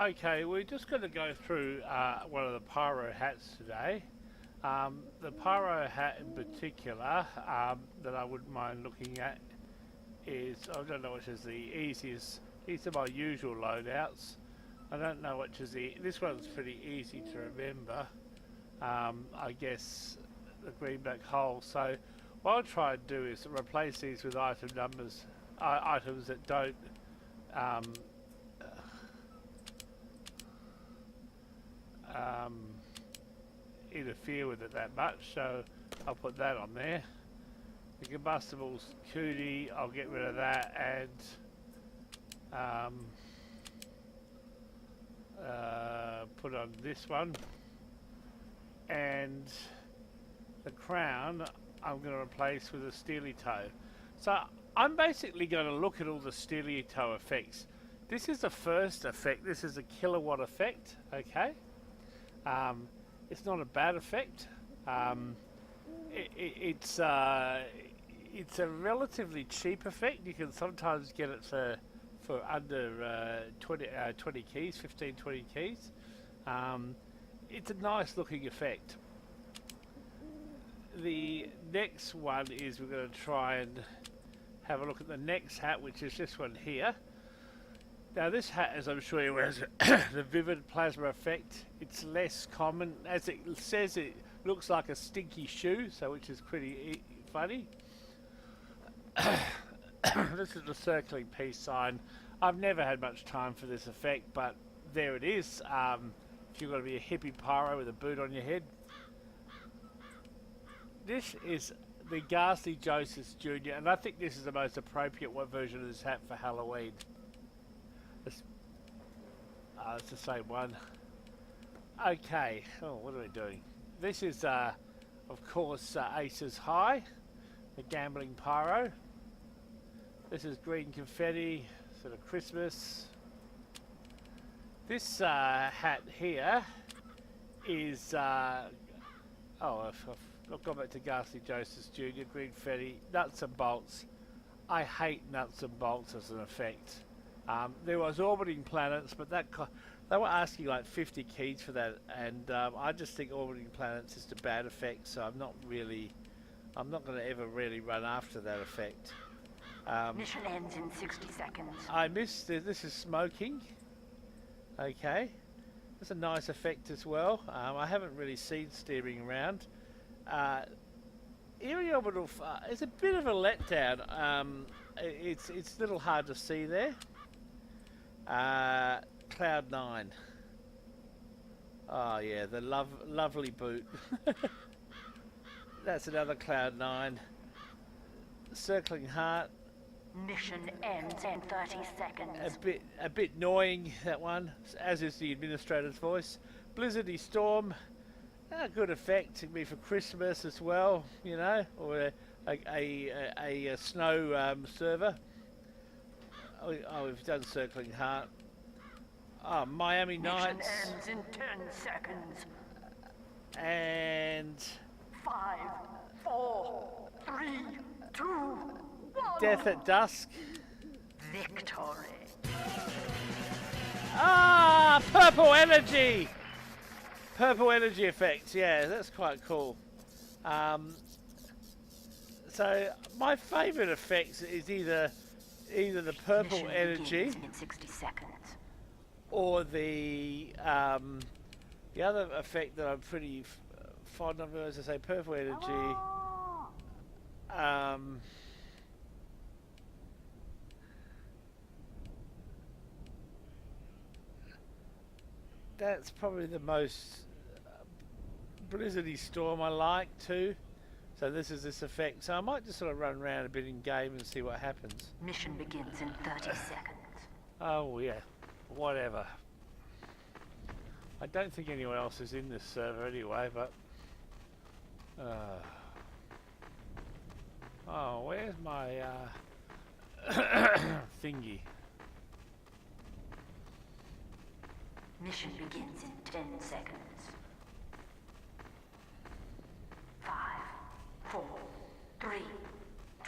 Okay, we're just going to go through one of the Pyro hats today. The Pyro hat in particular that I wouldn't mind looking at is, I don't know which is the easiest. These are my usual loadouts. I don't know which is this one's pretty easy to remember. I guess the green black hole. So what I'll try and do is replace these with item numbers, items that don't um, interfere with it that much, so I'll put that on there. The combustibles cootie, I'll get rid of that, and put on this one. And the crown I'm going to replace with a steely toe. So I'm basically going to look at all the steely toe effects. This is the first effect. This is a kilowatt effect, okay? It's not a bad effect. It's a relatively cheap effect. You can sometimes get it for under 20 keys, 15, 20 keys. It's a nice looking effect. The next one is we're going to try and have a look at the next hat, which is this one here. Now this hat, as I'm sure you wears the vivid plasma effect. It's less common. As it says, it looks like a stinky shoe, so which is pretty funny. This is the circling peace sign. I've never had much time for this effect, but there it is. If you've got to be a hippie pyro with a boot on your head. This is the Ghastly Joseph Jr., and I think this is the most appropriate version of this hat for Halloween. It's the same one. Okay, oh, what are we doing? This is, of course, Aces High, the gambling pyro. This is green confetti, sort of Christmas. This hat here is, I've gone back to Ghastly Joseph Jr., green confetti, nuts and bolts. I hate nuts and bolts as an effect. There was orbiting planets, but they were asking like 50 keys for that, and I just think orbiting planets is a bad effect, so I'm not going to ever really run after that effect. Mission ends in 60 seconds. I missed this is smoking. Okay, that's a nice effect as well. I haven't really seen steering around. Eerie orbital is a bit of a letdown. It's a little hard to see there. Cloud 9. Oh yeah, the lovely boot. That's another Cloud 9. Circling heart. Mission ends in 30 seconds. A bit annoying, that one, as is the administrator's voice. Blizzardy Storm. A good effect to be for Christmas as well, you know, or a snow server. Oh, we've done Circling Heart. Oh, Miami Nights. Mission ends in 10 seconds. And 5, 4, 3, 2, 1. Death at Dusk. Victory. Ah, Purple Energy. Purple energy effects, yeah, that's quite cool. So my favourite effects is either the purple Mission energy in 60 seconds. or the other effect that I'm pretty fond of, as I say, purple energy. That's probably the most Blizzardy Storm I like too. So this is this effect. So I might just sort of run around a bit in game and see what happens. Mission begins in 30 seconds. Oh yeah, whatever. I don't think anyone else is in this server anyway, but oh, where's my thingy? Mission begins in 10 seconds. 5, 4, 3,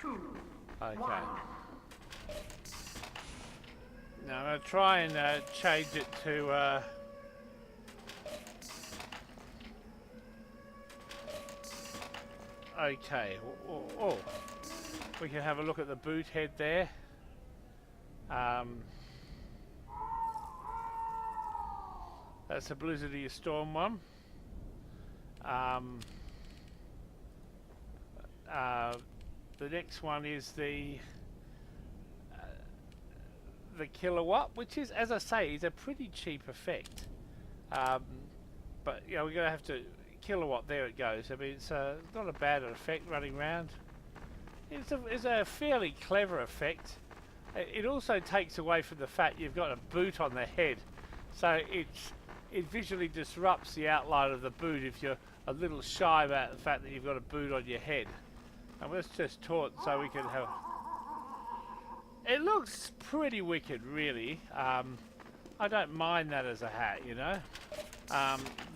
2, Okay. 1. Now I'm going to try and change it to... okay, oh, we can have a look at the boot head there. That's a Blizzardy Storm one. The next one is the kilowatt, which is, as I say, is a pretty cheap effect. But you know, we're going to have to kilowatt. There it goes. I mean, it's not a bad effect running around. It's a fairly clever effect. It also takes away from the fact you've got a boot on the head, so it visually disrupts the outline of the boot if you're a little shy about the fact that you've got a boot on your head. And let's just taunt so we can have... It looks pretty wicked, really. I don't mind that as a hat, you know.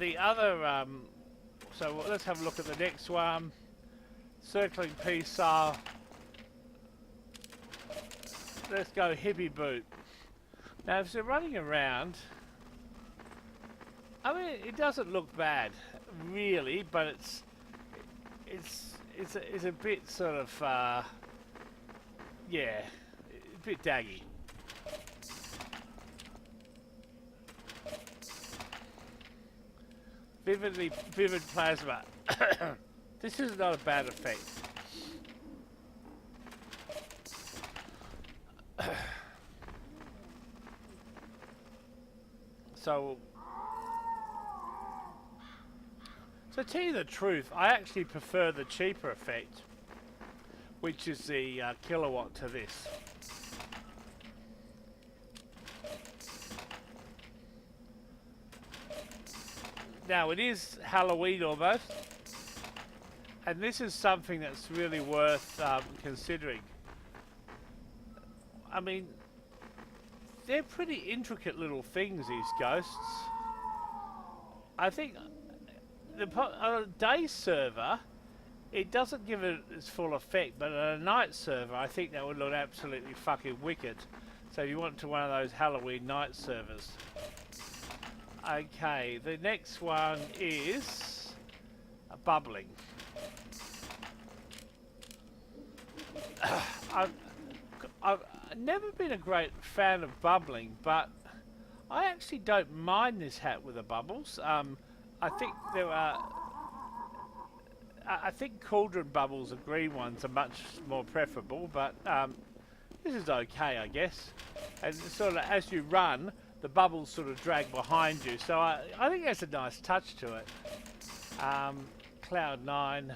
The other... so let's have a look at the next one. Circling peace style. Let's go hippie boot. Now, if they're running around... I mean, it doesn't look bad, really, but it's a bit sort of yeah, a bit daggy. Vivid plasma. This is not a bad effect. So to tell you the truth, I actually prefer the cheaper effect, which is the kilowatt, to this. Now, it is Halloween almost, and this is something that's really worth considering. I mean, they're pretty intricate little things, these ghosts. I think on a day server, it doesn't give it its full effect, but on a night server, I think that would look absolutely fucking wicked. So you want to one of those Halloween night servers. Okay, the next one is bubbling. I've never been a great fan of bubbling, but I actually don't mind this hat with the bubbles. I think there are... I think cauldron bubbles, the green ones, are much more preferable, but this is okay, I guess. And sort of as you run, the bubbles sort of drag behind you, so I think that's a nice touch to it. Cloud 9.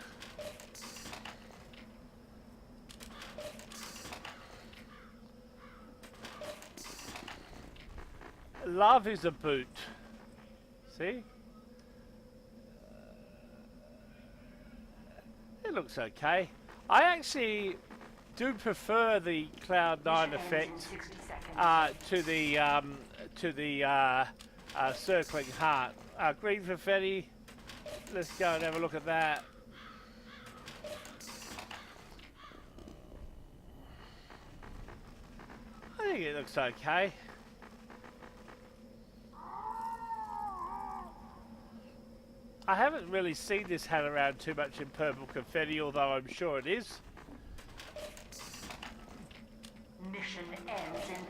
Love is a boot. See? It looks okay. I actually do prefer the Cloud 9 effect to the circling heart. Green confetti. Let's go and have a look at that. I think it looks okay. I haven't really seen this hat around too much in purple confetti, although I'm sure it is. Mission ends in 30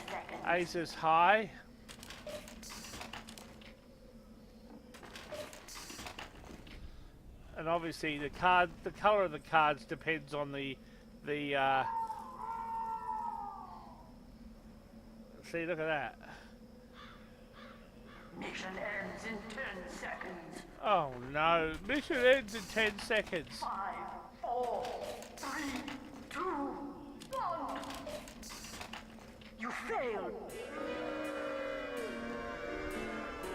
seconds. Aces high. And obviously the colour of the cards depends on the see, look at that. Mission ends in 10 seconds. Oh no, mission ends in 10 seconds. 5, 4, 3, 2, 1. You failed.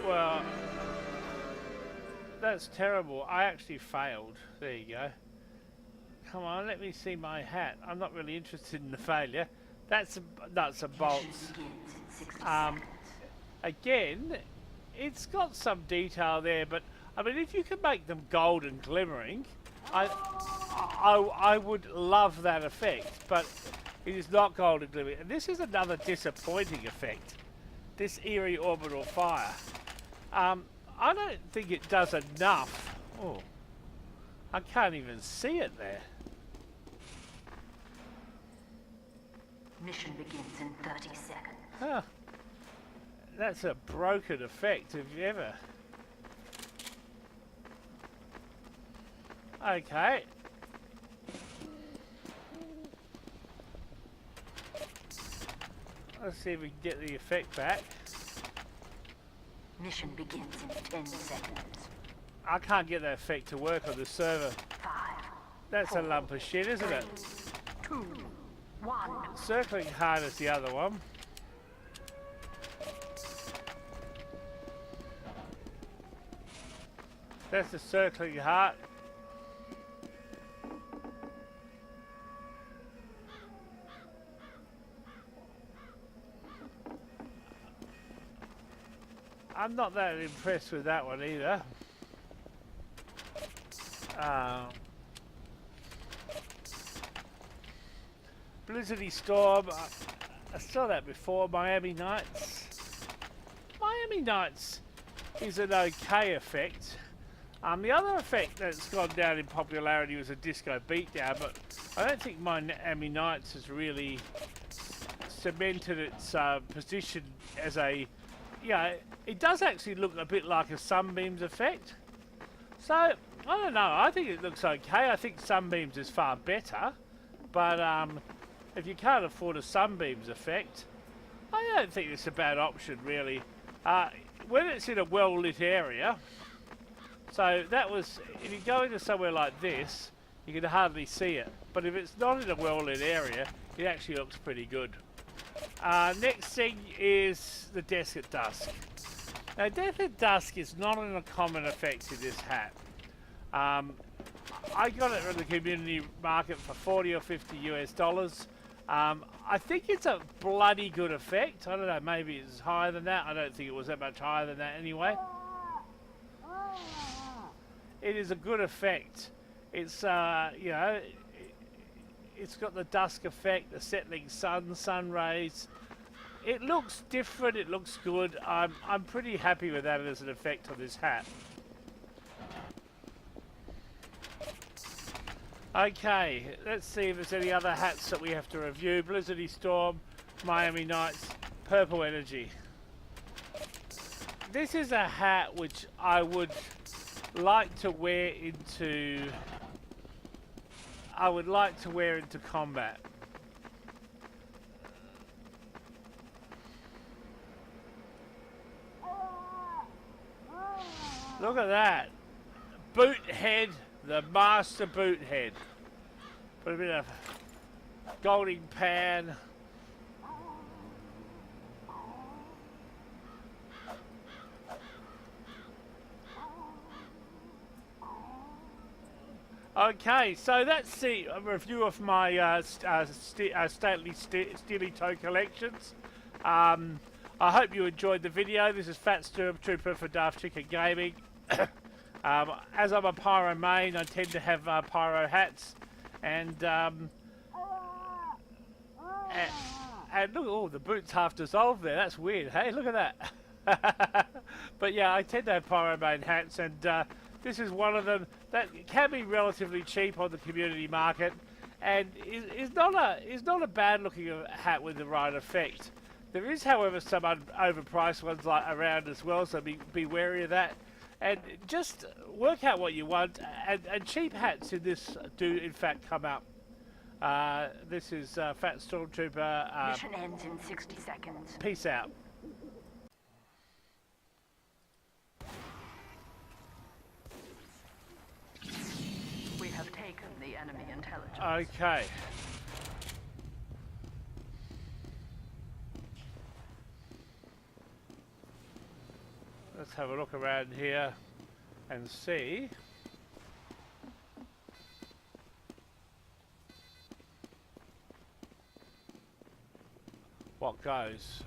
Well, that's terrible. I actually failed. There you go. Come on, let me see my hat. I'm not really interested in the failure. That's nuts and bolts. Again, it's got some detail there, but I mean, if you can make them gold and glimmering, I would love that effect. But It is not golden glimmering. And this is another disappointing effect. This eerie orbital fire. I don't think it does enough. Oh, I can't even see it there. Mission begins in 30 seconds. Huh. That's a broken effect, if you ever. Okay. Let's see if we can get the effect back. Mission begins in 10 seconds. I can't get that effect to work on the server. 5. That's 4, a lump of shit, isn't 3, it? 2, 1. Circling heart is the other one. That's the circling heart. I'm not that impressed with that one either. Blizzardy Storm, I saw that before. Miami Nights. Miami Nights is an okay effect. The other effect that's gone down in popularity was a Disco Beatdown, but I don't think Miami Nights has really cemented its position as a... Yeah, it does actually look a bit like a Sunbeams effect. So, I don't know, I think it looks okay. I think Sunbeams is far better, but if you can't afford a Sunbeams effect, I don't think it's a bad option, really. When it's in a well-lit area, so that was, if you go into somewhere like this, you can hardly see it. But if it's not in a well-lit area, it actually looks pretty good. Next thing is the Death at Dusk. Now, Death at Dusk is not an uncommon effect in this hat. I got it from the community market for 40 or 50 US dollars. I think it's a bloody good effect. I don't know, maybe it's higher than that. I don't think it was that much higher than that anyway. It is a good effect. It's, you know, it's got the dusk effect, the settling sun rays. It looks different, it looks good. I'm pretty happy with that as an effect on this hat. Okay, let's see if there's any other hats that we have to review. Blizzardy Storm, Miami Nights, Purple Energy. This is a hat which I would like to wear into... combat. Look at that. Boot head, the master boot head. Put a bit of golding pan. Okay, so that's the review of my stately Steely Toe collections. I hope you enjoyed the video. This is Fat Stormtrooper for Daft Chicken Gaming. As I'm a Pyro main, I tend to have Pyro hats, and look, oh, the boot's half dissolved there. That's weird. Hey, look at that. But yeah, I tend to have Pyro main hats, and this is one of them that can be relatively cheap on the community market, and is not a bad looking hat with the right effect. There is, however, some overpriced ones like around as well, so be wary of that. And just work out what you want, and cheap hats in this do in fact come up. This is Fat Stormtrooper. Mission ends in 60 seconds. Peace out. We have taken the enemy intelligence. Okay. Let's have a look around here and see. What goes.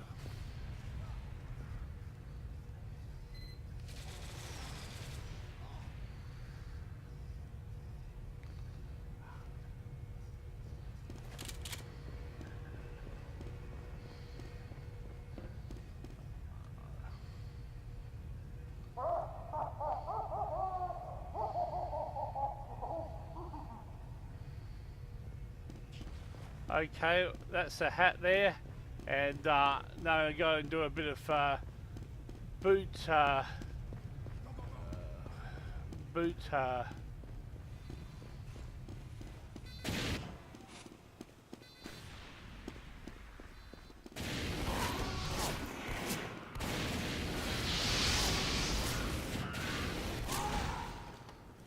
Okay, that's the hat there, and now I'm going to do a bit of boot.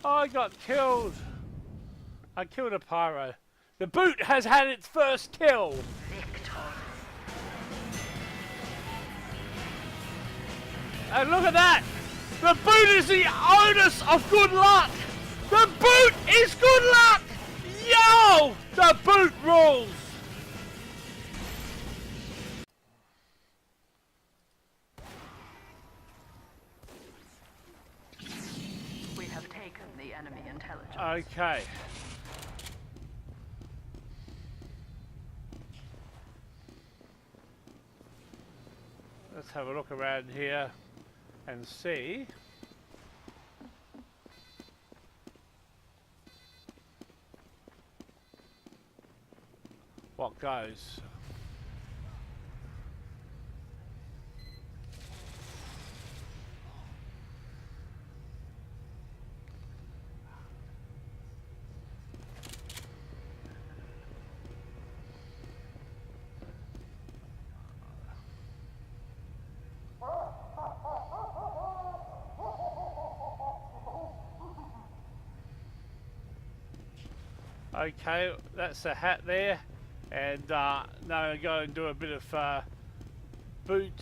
I got killed. I killed a pyro. The boot has had its first kill. And look at that! The boot is the onus of good luck! The boot is good luck! Yo! The boot rules! We have taken the enemy intelligence. Okay. Let's have a look around here and see what goes. Okay, that's the hat there, and now I'm going to do a bit of boot.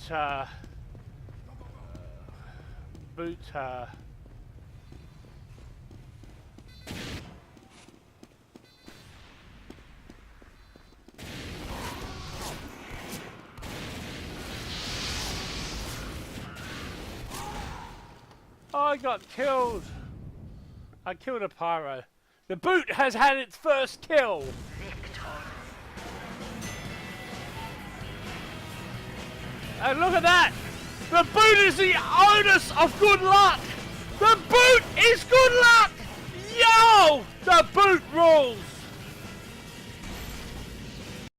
I got killed. I killed a pyro. The boot has had its first kill. And look at that! The boot is the onus of good luck! The boot is good luck! Yo! The boot rules!